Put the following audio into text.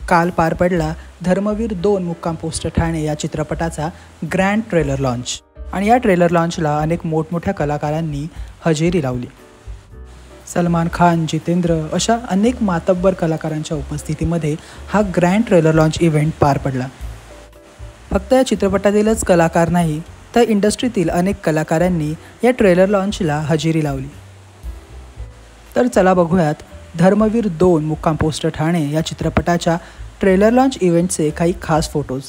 काल पार पडला धर्मवीर 2 मुक्काम पोस्ट ठाणे या चित्रपटाचा ग्रँड ट्रेलर लॉन्च आणि या ट्रेलर लॉन्चला अनेक मोठमोठ्या कलाकारांनी हजेरी लावली। सलमान खान, जितेंद्र अशा अनेक मातब्बर कलाकारांच्या उपस्थितीमध्ये हा ग्रँड ट्रेलर लॉन्च इव्हेंट पार पडला। फक्त या चित्रपटातीलच कलाकार नाही तर इंडस्ट्रीतील अनेक कलाकारांनी या ट्रेलर लॉन्चला हजेरी लावली। तर चला बघूयात धर्मवीर 2 मुक्काम पोस्ट ठाणे या चित्रपटाच्या ट्रेलर लॉन्च इव्हेंटचे काही खास फोटोज।